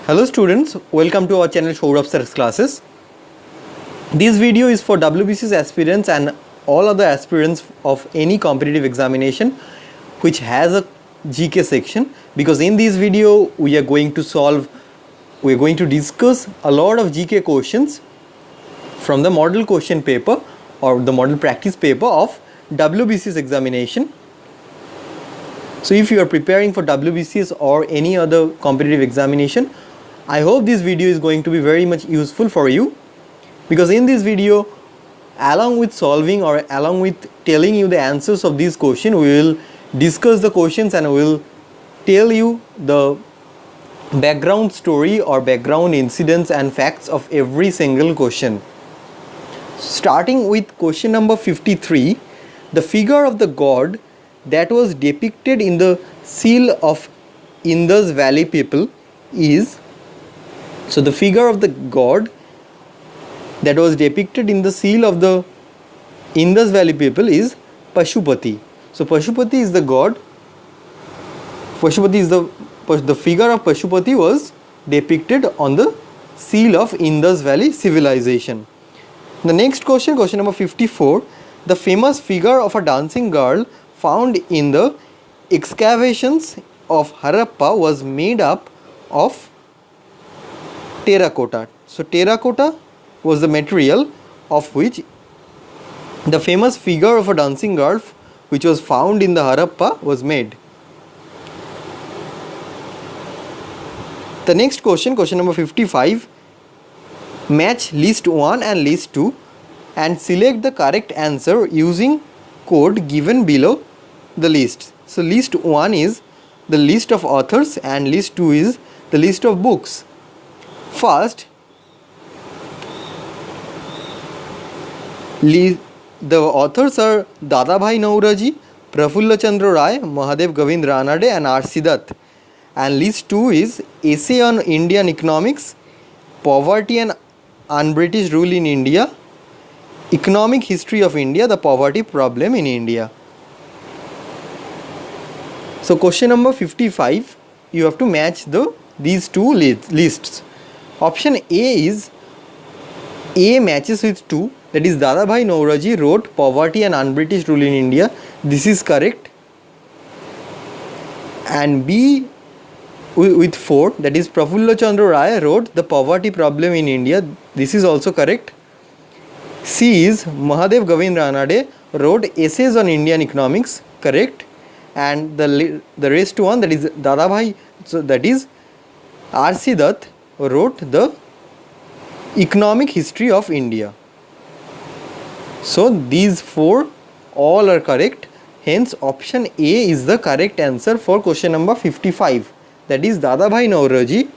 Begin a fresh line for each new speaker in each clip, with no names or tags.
Hello students, welcome to our channel Shourabh Sir's classes. This video is for WBCS aspirants and all other aspirants of any competitive examination which has a GK section, because in this video we are going to discuss a lot of GK questions from the model question paper or the model practice paper of WBCS examination. So if you are preparing for WBCS or any other competitive examination, I hope this video is going to be very much useful for you, because in this video, along with solving or along with telling you the answers of these questions, we will discuss the questions and we will tell you the background story or background incidents and facts of every single question. Starting with question number 53, the figure of the god that was depicted in the seal of Indus Valley people is. So the figure of the god that was depicted in the seal of the Indus Valley people is Pashupati. So Pashupati is the god. Pashupati is the figure of Pashupati was depicted on the seal of Indus Valley civilization. The next question, question number 54, the famous figure of a dancing girl found in the excavations of Harappa was made up of terracotta. So terracotta was the material of which the famous figure of a dancing girl which was found in the Harappa was made. The next question, question number 55, match list 1 and list 2 and select the correct answer using code given below the list. So list 1 is the list of authors and list 2 is the list of books. First, the authors are Dadabhai Nauraji, Prafulla Chandra Ray, Mahadev Govind Ranade and R.C. Dutt. And list 2 is Essay on Indian Economics, Poverty and Un-British Rule in India, Economic History of India, the Poverty Problem in India. So question number 55, you have to match these two lists. Option A is A matches with 2, that is Dadabhai Nauraji wrote Poverty and Un-British Rule in India. This is correct. And B with 4, that is Prafulla Chandra Ray wrote The Poverty Problem in India. This is also correct. C is Mahadev Govind Ranade wrote Essays on Indian Economics, correct. And the rest one, that is Dadabhai, so that is R.C. Dutt wrote the Economic History of India. So these 4 all are correct. Hence option A is the correct answer for question number 55. That is Dadabhai Nauraji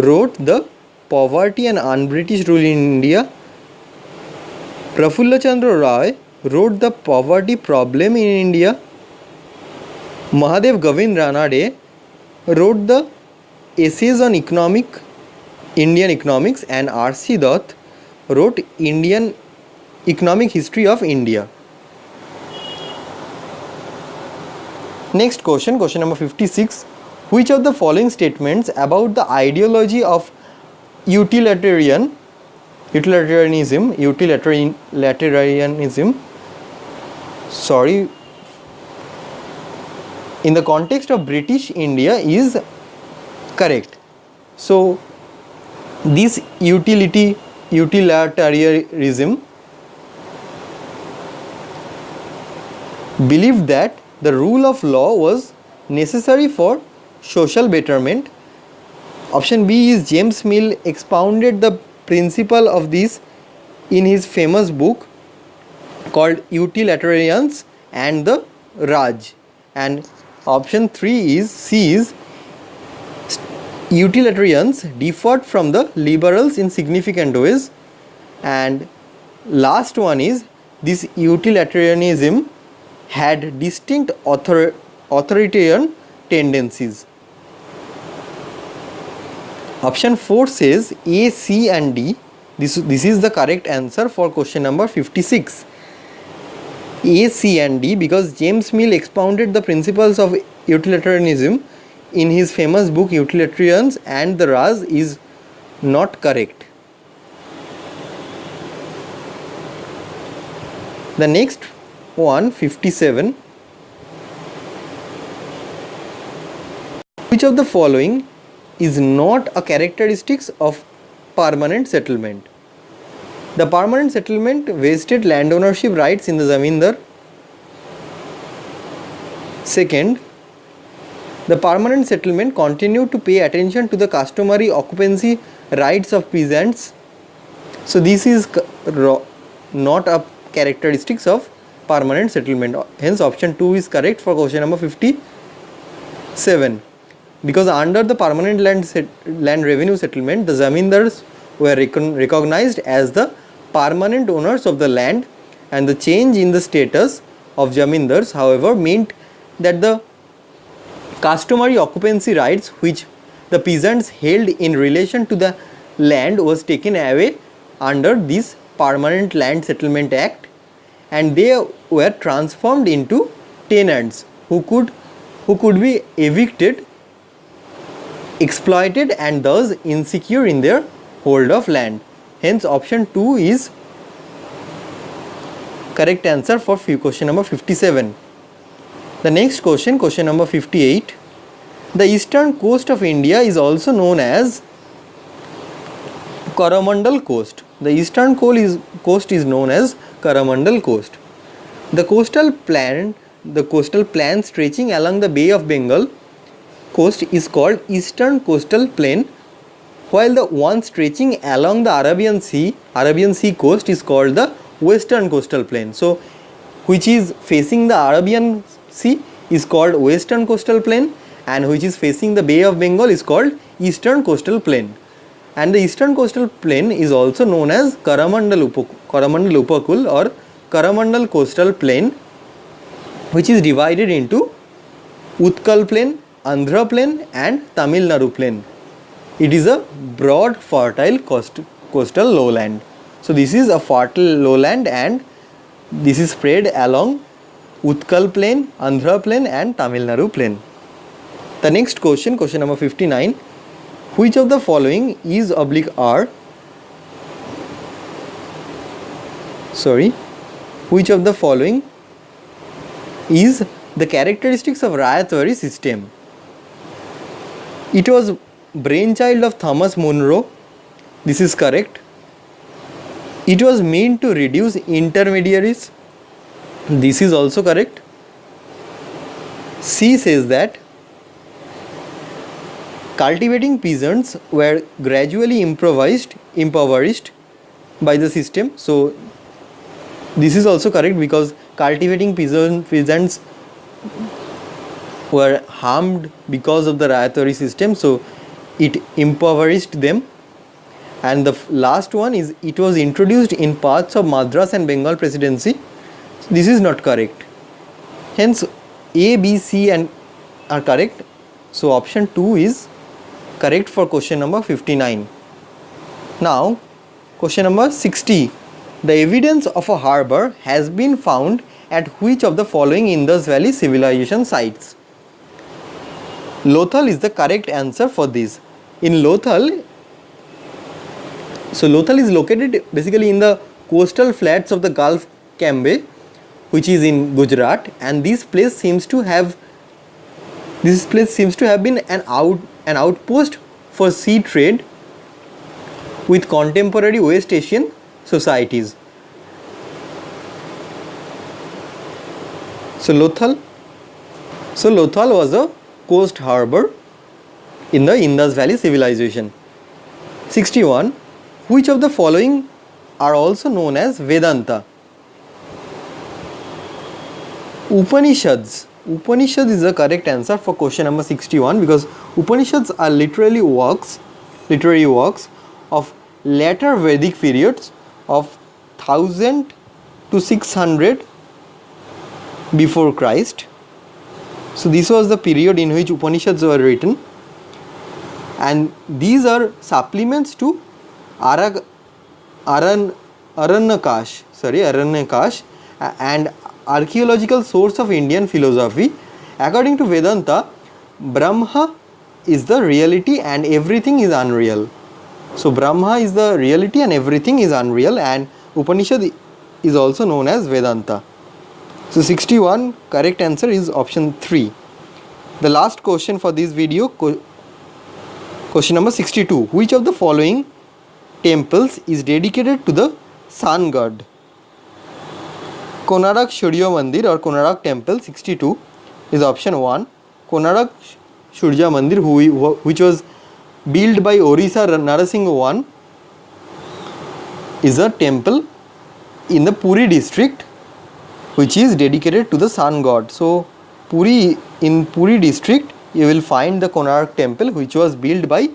wrote the Poverty and Un-British Rule in India. Prafulla Chandra Ray wrote the Poverty Problem in India. Mahadev Govind Ranade wrote the Essays on Indian Economics, and R.C. Dutt wrote Indian Economic History of India. Next question, question number 56. Which of the following statements about the ideology of utilitarianism in the context of British India is correct? So this utilitarianism believed that the rule of law was necessary for social betterment. Option B is James Mill expounded the principle of this in his famous book called Utilitarians and the Raj. And option 3 is C is utilitarians differed from the liberals in significant ways. And last one is this utilitarianism had distinct authoritarian tendencies. Option 4 says A, C and D. This is the correct answer for question number 56. A, C and D, because James Mill expounded the principles of utilitarianism in his famous book Utilitarians and the Raj is not correct. The next one, 57. Which of the following is not a characteristics of permanent settlement? The permanent settlement vested land ownership rights in the zamindar. Second, the permanent settlement continued to pay attention to the customary occupancy rights of peasants. So this is not a characteristics of permanent settlement. Hence option 2 is correct for question number 57. Because under the permanent land revenue settlement, the zamindars were recognized as the permanent owners of the land, and the change in the status of zamindars, however, meant that the customary occupancy rights which the peasants held in relation to the land was taken away under this Permanent Land Settlement Act, and they were transformed into tenants who could be evicted, exploited, and thus insecure in their hold of land. Hence option 2 is correct answer for question number 57. The next question, question number 58. The eastern coast of India is also known as Coromandel Coast. The eastern coast is known as Coromandel Coast. The coastal plan stretching along the Bay of Bengal coast is called Eastern Coastal Plain, while the one stretching along the Arabian Sea coast is called the Western Coastal Plain. So, which is facing the Arabian Sea is called Western Coastal Plain, and which is facing the Bay of Bengal is called Eastern Coastal Plain. And the Eastern Coastal Plain is also known as Coromandel Upakul or Coromandel Coastal Plain, which is divided into Utkal Plain, Andhra Plain and Tamil Nadu Plain. It is a broad fertile coastal lowland. So this is a fertile lowland, and this is spread along Utkal Plain, Andhra Plain and Tamil Nadu Plain. The next question, question number 59. Which of the following is Which of the following is the characteristics of Rayatwari system? It was brainchild of Thomas Munro. This is correct. It was meant to reduce intermediaries. This is also correct. C says that cultivating peasants were gradually impoverished by the system. So this is also correct, because cultivating peasants were harmed because of the Rayatwari system, so it impoverished them. And the last one is it was introduced in parts of Madras and Bengal Presidency. This is not correct. Hence A, B, C and are correct. So option 2 is correct for question number 59. Now question number 60. The evidence of a harbour has been found at which of the following Indus Valley civilization sites? Lothal is the correct answer for this. In Lothal, so Lothal is located basically in the coastal flats of the Gulf Cambay, which is in Gujarat, and this place seems to have been an outpost for sea trade with contemporary West Asian societies. So Lothal was a coast harbour in the Indus Valley civilization. 61. Which of the following are also known as Vedanta? Upanishads. Upanishads is the correct answer for question number 61, because Upanishads are literary works of later Vedic periods of 1000 to 600 before Christ. So this was the period in which Upanishads were written, and these are supplements to Aranyakash and archaeological source of Indian philosophy. According to Vedanta, Brahma is the reality and everything is unreal. So Brahma is the reality and everything is unreal, and Upanishad is also known as Vedanta. So 61, correct answer is option 3. The last question for this video, question number 62. Which of the following temples is dedicated to the sun god? Konarak Surya Mandir or Konarak Temple 62 is option 1. Konarak Surya Mandir, which was built by Orissa Narasimha I, is a temple in the Puri district which is dedicated to the sun god. So in Puri district you will find the Konarak temple which was built by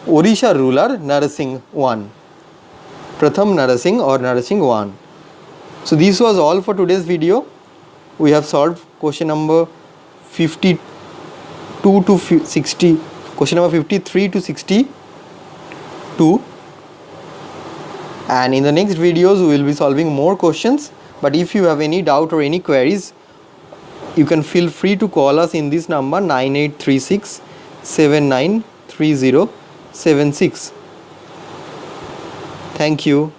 Orissa ruler Narasimha I, Pratham Narasingh or Narasimha I. So this was all for today's video. We have solved question number 52 to 60, question number 53 to 62, and in the next videos we will be solving more questions. But if you have any doubt or any queries, you can feel free to call us in this number 9836 793076. Thank you.